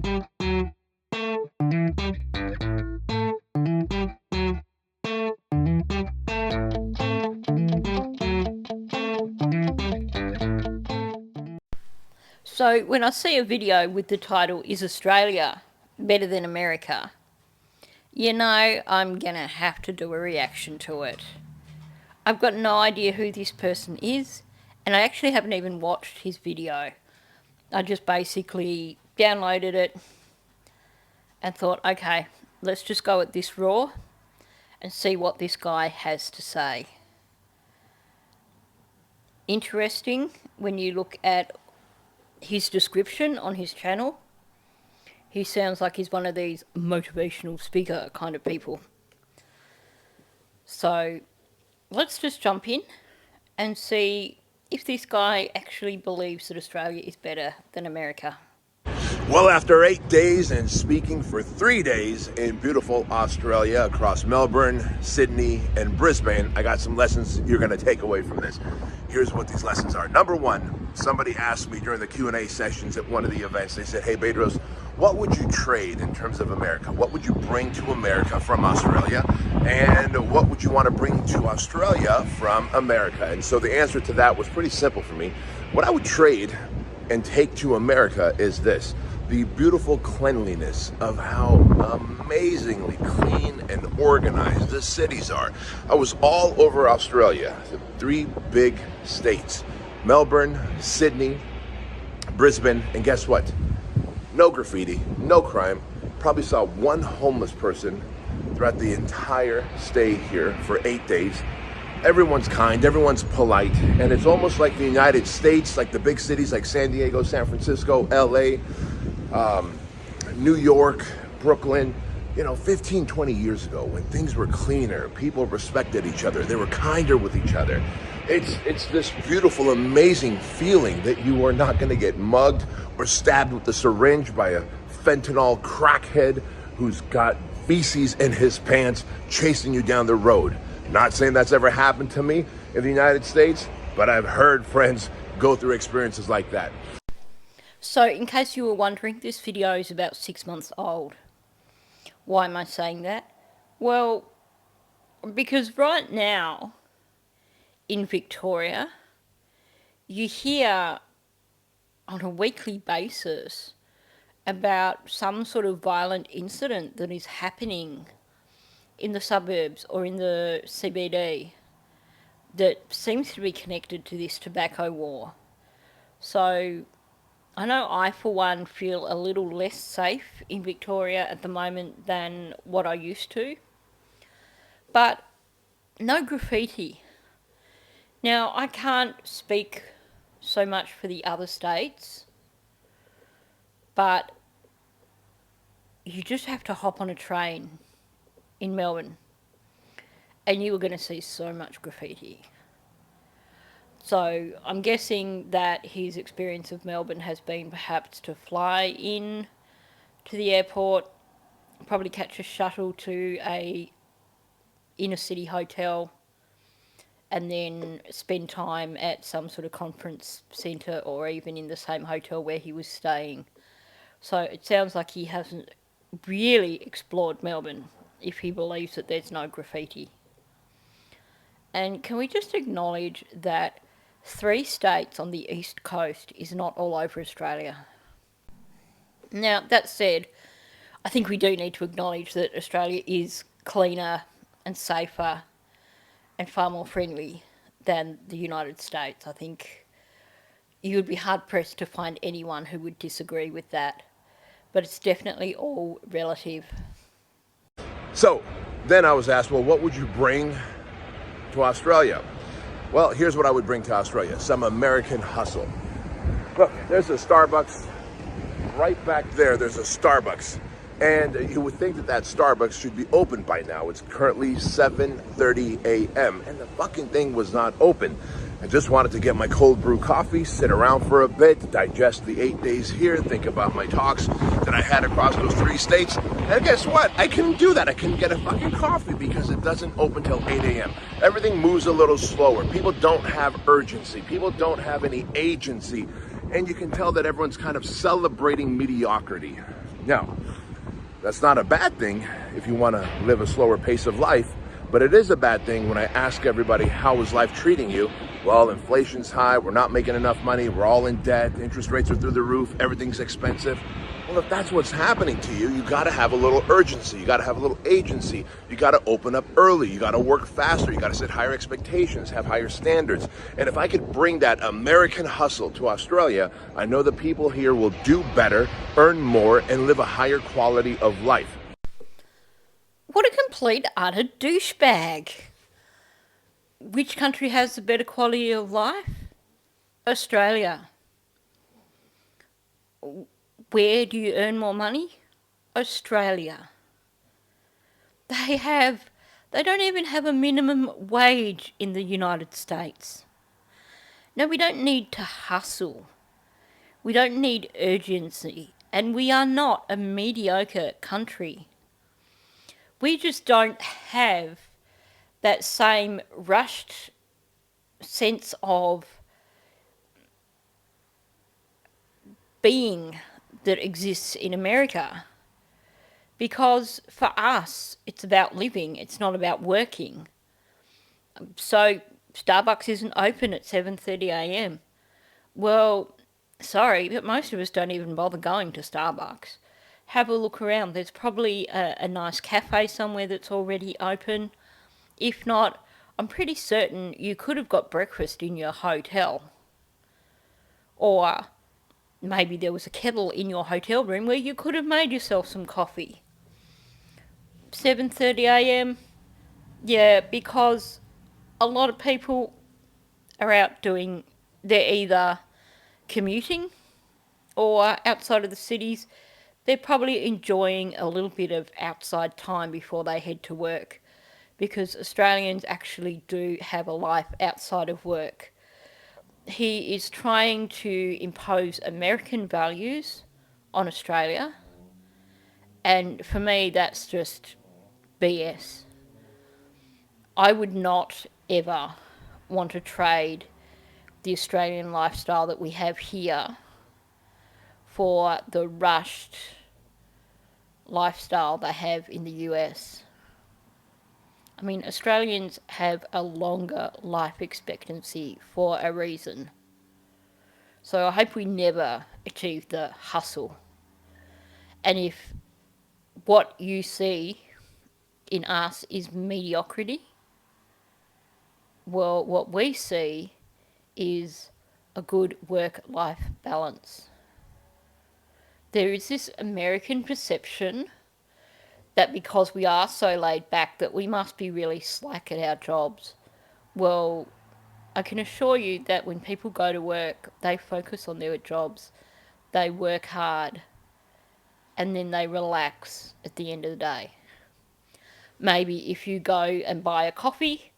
So when I see a video with the title, "Is Australia Better Than America?" you know I'm gonna have to do a reaction to it. I've got no idea who this person is, and I actually haven't even watched his video. I just basically downloaded it and thought, okay, let's just go at this raw and see what this guy has to say. Interesting when you look at his description on his channel. He sounds like he's one of these motivational speaker kind of people. So let's just jump in and see if this guy actually believes that Australia is better than America. Well, after 8 days and speaking for 3 days in beautiful Australia across Melbourne, Sydney, and Brisbane, I got some lessons you're going to take away from this. Here's what these lessons are. Number one, somebody asked me during the Q&A sessions at one of the events, they said, "Hey, Bedros, what would you trade in terms of America? What would you bring to America from Australia? And what would you want to bring to Australia from America?" And so the answer to that was pretty simple for me. What I would trade and take to America is this: the beautiful cleanliness of how amazingly clean and organized the cities are. I was all over Australia, the 3 big states, Melbourne, Sydney, Brisbane, and guess what? No graffiti, no crime. Probably saw one homeless person throughout the entire stay here for 8 days. Everyone's kind, everyone's polite, and it's almost like the United States, like the big cities like San Diego, San Francisco, LA, New York, Brooklyn, 15, 20 years ago when things were cleaner, people respected each other, they were kinder with each other. It's this beautiful, amazing feeling that you are not going to get mugged or stabbed with a syringe by a fentanyl crackhead who's got feces in his pants chasing you down the road. Not saying that's ever happened to me in the United States, but I've heard friends go through experiences like that. So in case you were wondering, this video is about 6 months old. Why am I saying that? Well, because right now in Victoria, you hear on a weekly basis about some sort of violent incident that is happening in the suburbs or in the CBD that seems to be connected to this tobacco war. So I know I, for one, feel a little less safe in Victoria at the moment than what I used to. But no graffiti. Now, I can't speak so much for the other states, but you just have to hop on a train in Melbourne and you were going to see so much graffiti. So I'm guessing that his experience of Melbourne has been perhaps to fly in to the airport, probably catch a shuttle to a inner city hotel, and then spend time at some sort of conference centre or even in the same hotel where he was staying. So it sounds like he hasn't really explored Melbourne if he believes that there's no graffiti. And can we just acknowledge that 3 states on the east coast is not all over Australia? Now, that said, I think we do need to acknowledge that Australia is cleaner and safer and far more friendly than the United States. I think you would be hard-pressed to find anyone who would disagree with that. But it's definitely all relative. So then I was asked, well, what would you bring to Australia? Well, here's what I would bring to Australia: some American hustle. Look, there's a Starbucks right back there. There's a Starbucks, and you would think that Starbucks should be open by now. It's currently 7:30 a.m. and the fucking thing was not open. I just wanted to get my cold brew coffee, sit around for a bit, digest the 8 days here, think about my talks that I had across those 3 states. And guess what? I couldn't do that. I couldn't get a fucking coffee because it doesn't open till 8 a.m. Everything moves a little slower. People don't have urgency. People don't have any agency. And you can tell that everyone's kind of celebrating mediocrity. Now, that's not a bad thing if you want to live a slower pace of life, but it is a bad thing when I ask everybody, how is life treating you? Well, inflation's high, we're not making enough money, we're all in debt, interest rates are through the roof, everything's expensive. Well, if that's what's happening to you, you gotta have a little urgency, you gotta have a little agency, you gotta open up early, you gotta work faster, you gotta set higher expectations, have higher standards. And if I could bring that American hustle to Australia, I know the people here will do better, earn more, and live a higher quality of life. What a complete utter douchebag. Which country has the better quality of life? Australia. Where do you earn more money? Australia. They don't even have a minimum wage in the United States. No, we don't need to hustle. We don't need urgency. And we are not a mediocre country. We just don't have that same rushed sense of being that exists in America. Because for us, it's about living, it's not about working. So Starbucks isn't open at 7:30 a.m. Well, sorry, but most of us don't even bother going to Starbucks. Have a look around. There's probably a nice cafe somewhere that's already open. If not, I'm pretty certain you could have got breakfast in your hotel. Or maybe there was a kettle in your hotel room where you could have made yourself some coffee. 7:30 a.m. Yeah, because a lot of people are out they're either commuting or outside of the cities. They're probably enjoying a little bit of outside time before they head to work, because Australians actually do have a life outside of work. He is trying to impose American values on Australia, and for me that's just BS. I would not ever want to trade the Australian lifestyle that we have here for the rushed lifestyle they have in the US. I mean, Australians have a longer life expectancy for a reason. So I hope we never achieve the hustle. And if what you see in us is mediocrity, well, what we see is a good work-life balance. There is this American perception that because we are so laid back that we must be really slack at our jobs. Well, I can assure you that when people go to work, they focus on their jobs, they work hard, and then they relax at the end of the day. Maybe if you go and buy a coffee,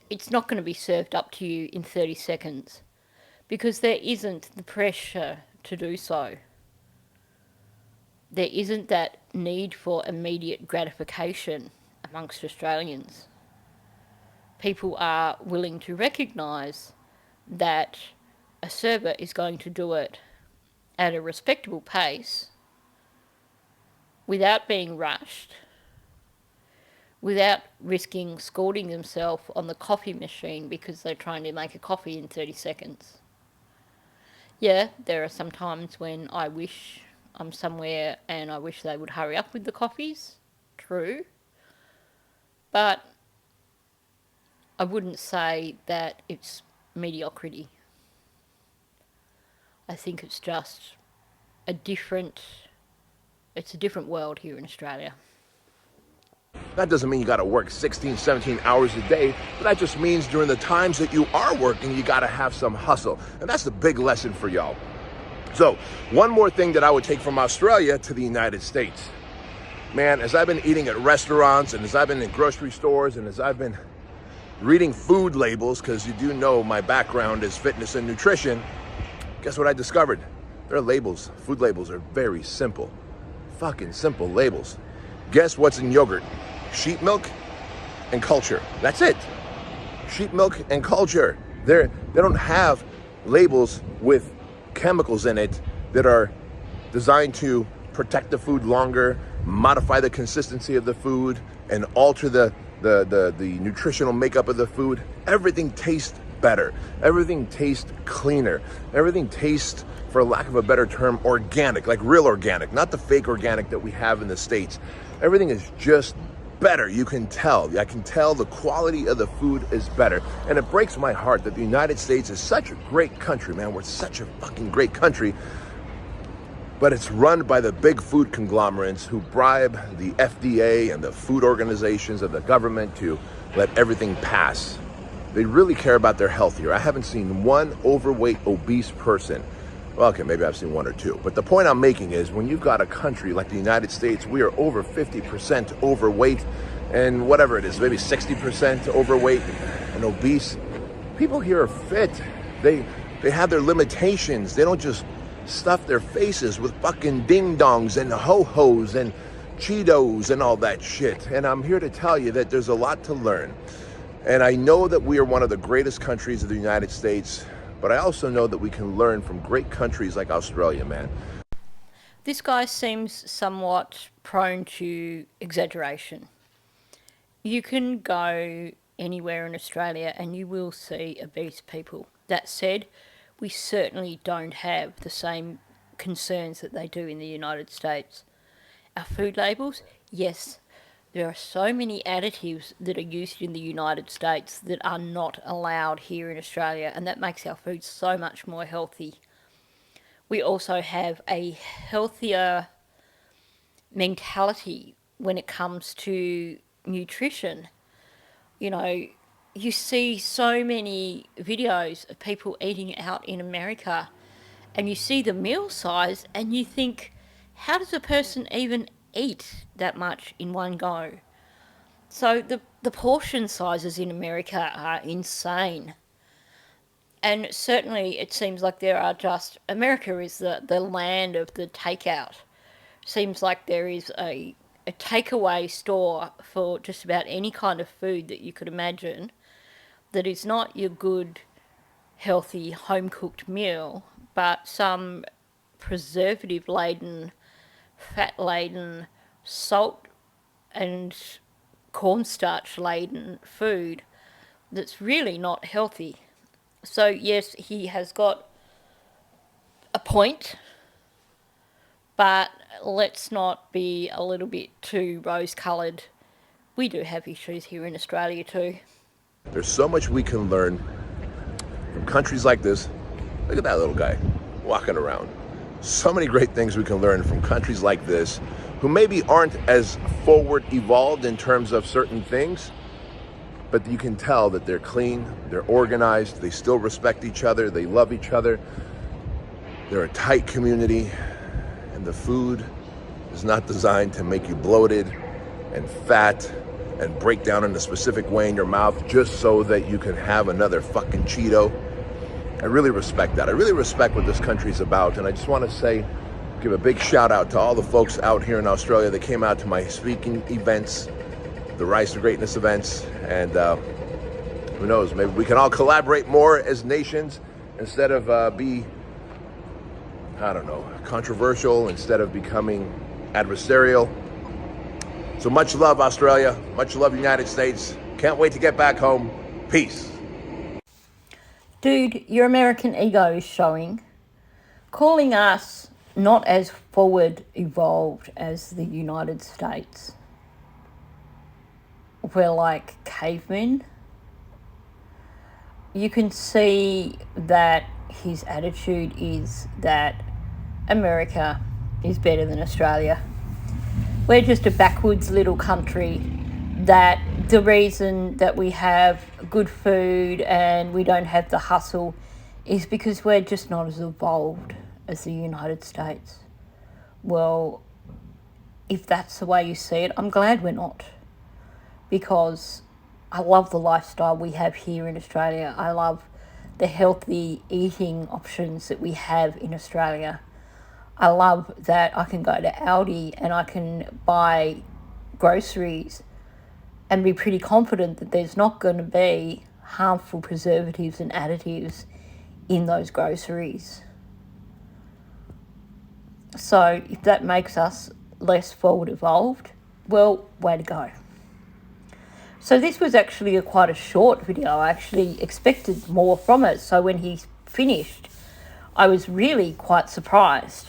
it's not going to be served up to you in 30 seconds because there isn't the pressure to do so. There isn't that need for immediate gratification amongst Australians. People are willing to recognise that a server is going to do it at a respectable pace without being rushed, without risking scalding themselves on the coffee machine because they're trying to make a coffee in 30 seconds. Yeah, there are some times when I wish I'm somewhere and I wish they would hurry up with the coffees. True. But I wouldn't say that it's mediocrity. I think it's just a different world here in Australia. That doesn't mean you gotta work 16, 17 hours a day, but that just means during the times that you are working, you gotta have some hustle. And that's the big lesson for y'all. So, one more thing that I would take from Australia to the United States. Man, as I've been eating at restaurants and as I've been in grocery stores and as I've been reading food labels, because you do know my background is fitness and nutrition, guess what I discovered? Their labels, food labels, are very simple. Fucking simple labels. Guess what's in yogurt? Sheep milk and culture. That's it. Sheep milk and culture. They don't have labels with chemicals in it that are designed to protect the food longer, modify the consistency of the food, and alter the nutritional makeup of the food. Everything tastes better. Everything tastes cleaner. Everything tastes, for lack of a better term, organic, like real organic, not the fake organic that we have in the States. Everything is just better. You can tell. I can tell the quality of the food is better. And it breaks my heart that the United States is such a great country, man. We're such a fucking great country. But it's run by the big food conglomerates who bribe the FDA and the food organizations of the government to let everything pass. They really care about their health here. I haven't seen one overweight, obese person. Well, okay, maybe I've seen one or two. But the point I'm making is when you've got a country like the United States, we are over 50% overweight and whatever it is, maybe 60% overweight and obese. People here are fit. They have their limitations. They don't just stuff their faces with fucking ding-dongs and ho-hos and Cheetos and all that shit. And I'm here to tell you that there's a lot to learn. And I know that we are one of the greatest countries of the United States, but I also know that we can learn from great countries like Australia, man. This guy seems somewhat prone to exaggeration. You can go anywhere in Australia and you will see obese people. That said, we certainly don't have the same concerns that they do in the United States. Our food labels, yes, there are so many additives that are used in the United States that are not allowed here in Australia, and that makes our food so much more healthy. We also have a healthier mentality when it comes to nutrition. You know, you see so many videos of people eating out in America and you see the meal size and you think, how does a person even eat that much in one go? So the portion sizes in America are insane. And certainly it seems like there are just, America is the land of the takeout. Seems like there is a takeaway store for just about any kind of food that you could imagine that is not your good, healthy, home-cooked meal, but some preservative-laden, fat-laden, salt and cornstarch-laden food that's really not healthy. So yes, he has got a point, but let's not be a little bit too rose-coloured. We do have issues here in Australia too. There's so much we can learn from countries like this. Look at that little guy walking around. So many great things we can learn from countries like this who maybe aren't as forward evolved in terms of certain things, but you can tell that they're clean, they're organized, they still respect each other, they love each other. They're a tight community, and the food is not designed to make you bloated and fat and break down in a specific way in your mouth just so that you can have another fucking Cheeto. I really respect that. I really respect what this country's about. And I just want to give a big shout out to all the folks out here in Australia that came out to my speaking events, the Rise to Greatness events. And who knows, maybe we can all collaborate more as nations instead of be, I don't know, controversial, instead of becoming adversarial. So much love, Australia. Much love, United States. Can't wait to get back home. Peace. Dude, your American ego is showing. Calling us not as forward evolved as the United States. We're like cavemen. You can see that his attitude is that America is better than Australia. We're just a backwards little country that the reason that we have good food and we don't have the hustle is because we're just not as evolved as the United States. Well, if that's the way you see it, I'm glad we're not, because I love the lifestyle we have here in Australia. I love the healthy eating options that we have in Australia. I love that I can go to Aldi and I can buy groceries and be pretty confident that there's not going to be harmful preservatives and additives in those groceries. So if that makes us less forward evolved, well, way to go. So this was actually quite a short video. I actually expected more from it. So when he finished, I was really quite surprised.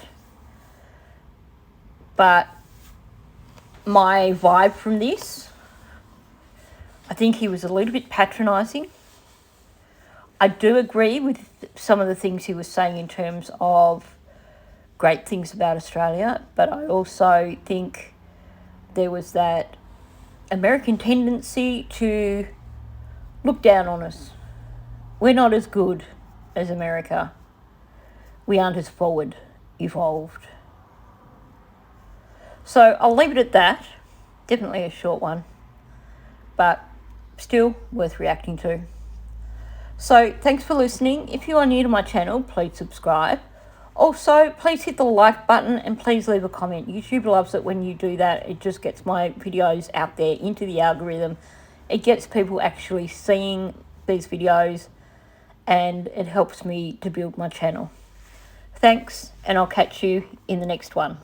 But my vibe from this, I think he was a little bit patronising. I do agree with some of the things he was saying in terms of great things about Australia, but I also think there was that American tendency to look down on us. We're not as good as America. We aren't as forward evolved. So I'll leave it at that. Definitely a short one, but still worth reacting to. So thanks for listening. If you are new to my channel, please subscribe. Also, please hit the like button and please leave a comment. YouTube loves it when you do that. It just gets my videos out there into the algorithm. It gets people actually seeing these videos and it helps me to build my channel. Thanks, and I'll catch you in the next one.